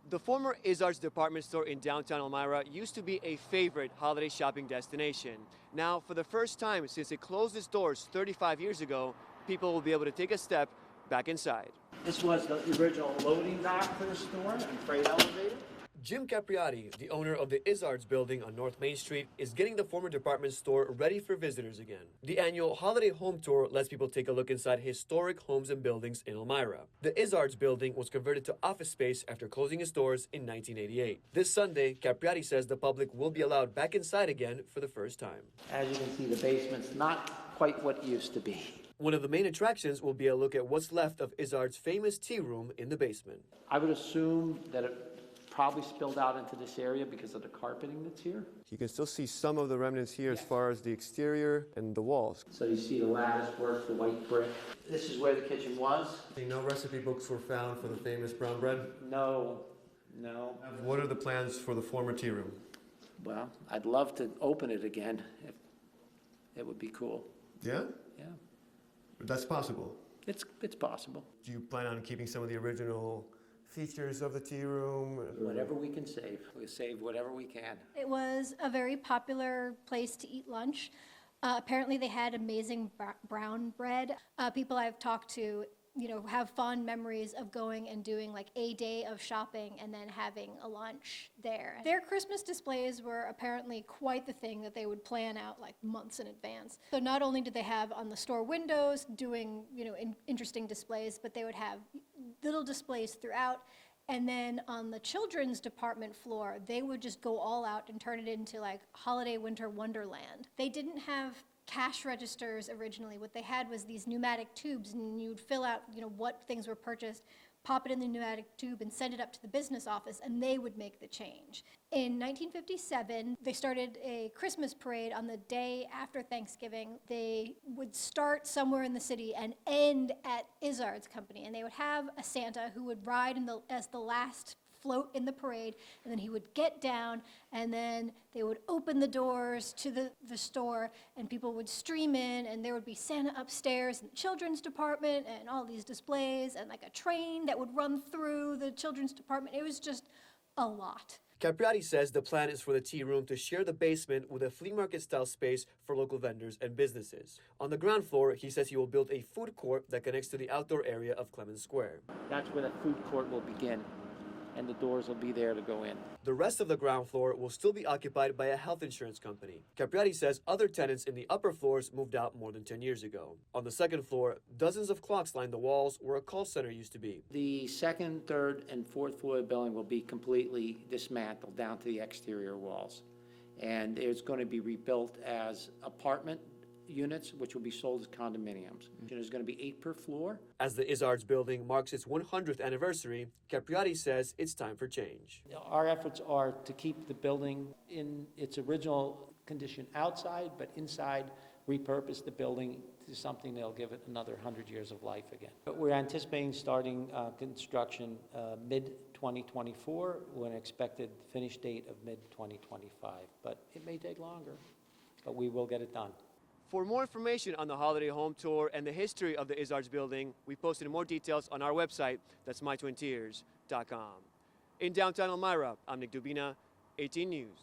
The former Iszard's department store in downtown Elmira used to be a favorite holiday shopping destination. Now, for the first time since it closed its doors 35 years ago, people will be able to take a step back inside. This was the original loading dock for the store and freight elevator. Jim Capriati, the owner of the Iszard's building on North Main Street, is getting the former department store ready for visitors again. The annual Holiday Home Tour lets people take a look inside historic homes and buildings in Elmira. The Iszard's building was converted to office space after closing its doors in 1988. This Sunday, Capriati says the public will be allowed back inside again for the first time. As you can see, the basement's not quite what it used to be. One of the main attractions will be a look at what's left of Iszard's famous tea room in the basement. I would assume that it probably spilled out into this area because of the carpeting that's here. You can still see some of the remnants here as far as the exterior and the walls. So you see the lattice work, the white brick. This is where the kitchen was. No recipe books were found for the famous brown bread? No. What are the plans for the former tea room? Well, I'd love to open it again. It would be cool. Yeah? Yeah. That's possible. It's possible. Do you plan on keeping some of the original features of the tea room? Whatever we can save. We'll save whatever we can. It was a very popular place to eat lunch. Apparently they had amazing brown bread. People I've talked to, have fond memories of going and doing like a day of shopping and then having a lunch there. Their Christmas displays were apparently quite the thing that they would plan out like months in advance. So not only did they have on the store windows doing, interesting displays, but they would have little displays throughout. And then on the children's department floor, they would just go all out and turn it into like holiday winter wonderland. They didn't have cash registers originally. What they had was these pneumatic tubes, and you'd fill out, what things were purchased, pop it in the pneumatic tube and send it up to the business office, and they would make the change. In 1957, they started a Christmas parade on the day after Thanksgiving. They would start somewhere in the city and end at Iszard's company, and they would have a Santa who would ride as the last float in the parade, and then he would get down, and then they would open the doors to the store, and people would stream in, and there would be Santa upstairs in the children's department, and all these displays, and like a train that would run through the children's department. It was just a lot. Capriati says the plan is for the tea room to share the basement with a flea market-style space for local vendors and businesses. On the ground floor, he says he will build a food court that connects to the outdoor area of Clemens Square. That's where the food court will begin, and the doors will be there to go in. The rest of the ground floor will still be occupied by a health insurance company. Capriati says other tenants in the upper floors moved out more than 10 years ago. On the second floor, dozens of clocks line the walls where a call center used to be. The second, third, and fourth floor of the building will be completely dismantled down to the exterior walls. And it's going to be rebuilt as apartment units, which will be sold as condominiums. There's going to be 8 per floor. As the Iszard's building marks its 100th anniversary, Capriati says it's time for change. Our efforts are to keep the building in its original condition outside, but inside repurpose the building to something that'll give it another 100 years of life again. But we're anticipating starting construction mid-2024 with an expected finish date of mid-2025. But it may take longer, but we will get it done. For more information on the Holiday Home Tour and the history of the Iszard's building, we posted more details on our website, that's mytwintiers.com. In downtown Elmira, I'm Nick Dubina, 18 News.